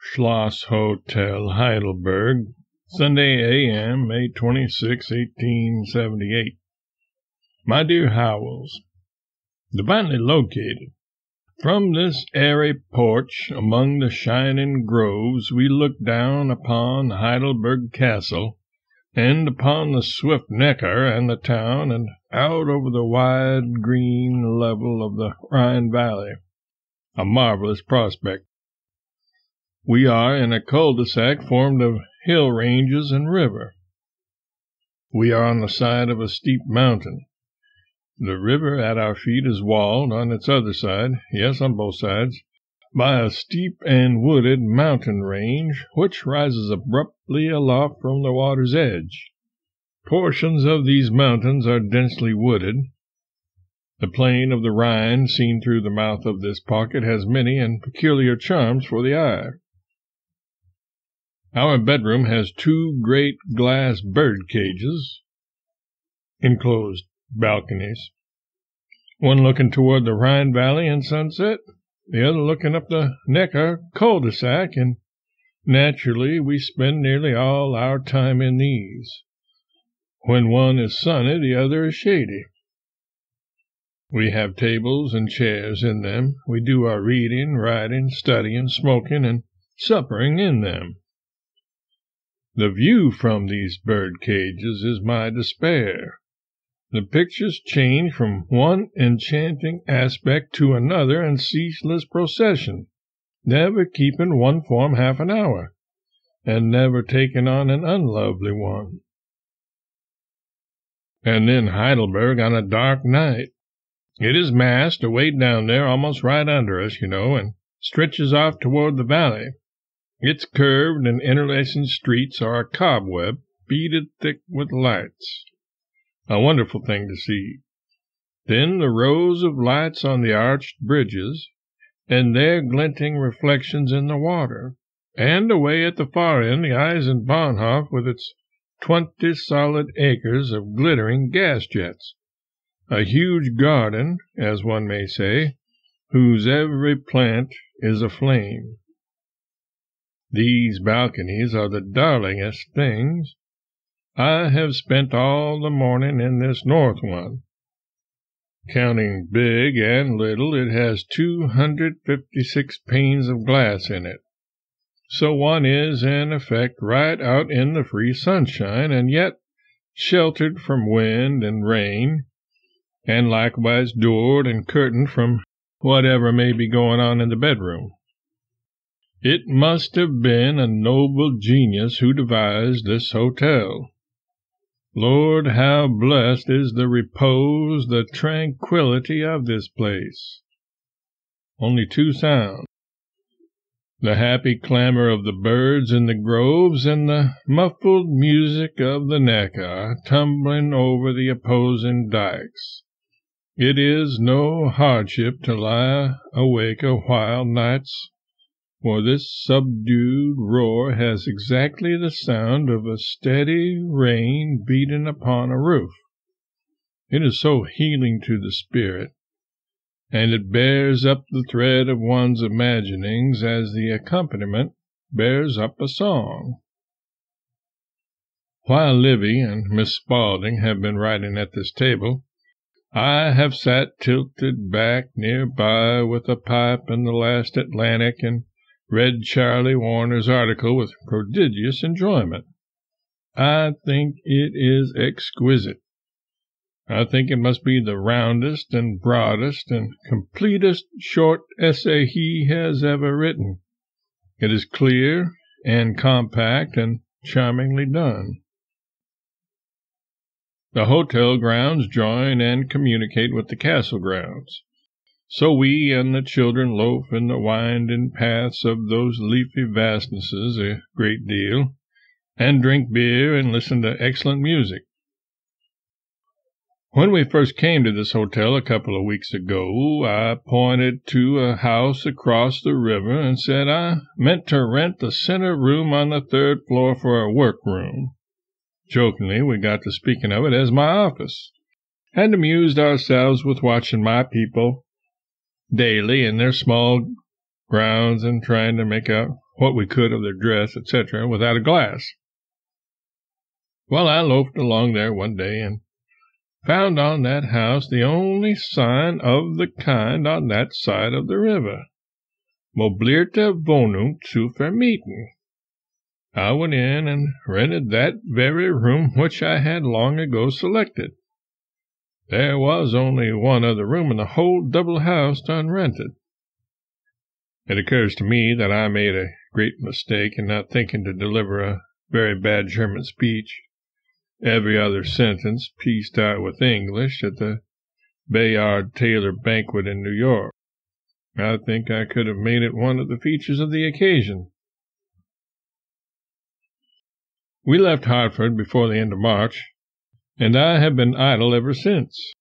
Schloss Hotel, Heidelberg, Sunday A.M., May 26, 1878. My dear Howells, divinely located. From this airy porch among the shining groves we look down upon Heidelberg Castle, and upon the swift Neckar and the town, and out over the wide green level of the Rhine Valley. A marvelous prospect. We are in a cul-de-sac formed of hill ranges and river. We are on the side of a steep mountain. The river at our feet is walled on its other side, yes, on both sides, by a steep and wooded mountain range which rises abruptly aloft from the water's edge. Portions of these mountains are densely wooded. The plain of the Rhine, seen through the mouth of this pocket, has many and peculiar charms for the eye. Our bedroom has two great glass bird cages, enclosed balconies, one looking toward the Rhine Valley and sunset, the other looking up the Neckar cul-de-sac, and naturally we spend nearly all our time in these. When one is sunny, the other is shady. We have tables and chairs in them. We do our reading, writing, studying, smoking, and suppering in them. The view from these bird cages is my despair. The pictures change from one enchanting aspect to another in ceaseless procession, never keeping one form half an hour, and never taking on an unlovely one. And then Heidelberg on a dark night. It is massed away down there, almost right under us, and stretches off toward the valley. Its curved and interlacing streets are a cobweb, beaded thick with lights. A wonderful thing to see. Then the rows of lights on the arched bridges, and their glinting reflections in the water, and away at the far end the Eisenbahnhof with its 20 solid acres of glittering gas jets. A huge garden, as one may say, whose every plant is aflame. These balconies are the darlingest things. I have spent all the morning in this north one. Counting big and little, it has 256 panes of glass in it. So one is, in effect, right out in the free sunshine, and yet sheltered from wind and rain, and likewise doored and curtained from whatever may be going on in the bedroom. It must have been a noble genius who devised this hotel. Lord, how blessed is the repose, the tranquillity of this place. Only two sounds: the happy clamor of the birds in the groves, and the muffled music of the Neckar tumbling over the opposing dikes. It is no hardship to lie awake a while nights, for this subdued roar has exactly the sound of a steady rain beating upon a roof. It is so healing to the spirit, and it bears up the thread of one's imaginings as the accompaniment bears up a song. While Livy and Miss Spaulding have been writing at this table, I have sat tilted back near by with a pipe and the last Atlantic, and read Charlie Warner's article with prodigious enjoyment. I think it is exquisite. I think it must be the roundest and broadest and completest short essay he has ever written. It is clear and compact and charmingly done. The hotel grounds join and communicate with the castle grounds. So we and the children loaf in the winding paths of those leafy vastnesses a great deal, and drink beer and listen to excellent music. When we first came to this hotel a couple of weeks ago, I pointed to a house across the river and said I meant to rent the center room on the third floor for a workroom. Jokingly, we got to speaking of it as my office, and amused ourselves with watching my people daily in their small grounds and trying to make out what we could of their dress, etc., without a glass. Well, I loafed along there one day and found on that house the only sign of the kind on that side of the river. Mobilierte Wohnung zu vermieten. I went in and rented that very room which I had long ago selected. There was only one other room in the whole double house unrented. It occurs to me that I made a great mistake in not thinking to deliver a very bad German speech, every other sentence pieced out with English, at the Bayard Taylor banquet in New York. I think I could have made it one of the features of the occasion. We left Hartford before the end of March, and I have been idle ever since.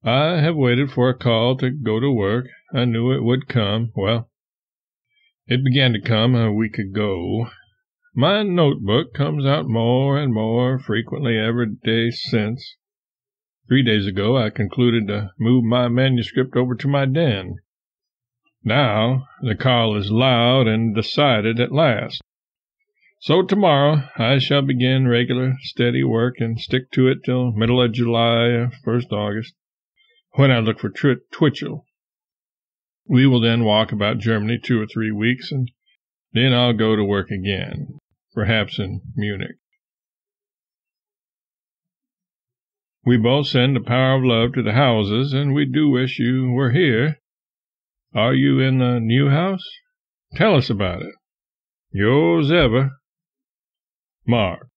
I have waited for a call to go to work. I knew it would come. Well, it began to come a week ago. My notebook comes out more and more frequently every day since. 3 days ago I concluded to move my manuscript over to my den. Now the call is loud and decided at last. So tomorrow I shall begin regular steady work and stick to it till middle of July or 1st August, when I look for Twitchell. We will then walk about Germany 2 or 3 weeks, and then I'll go to work again, perhaps in Munich. We both send a power of love to the Howellses, and we do wish you were here. Are you in the new house? Tell us about it. Yours ever, Mark.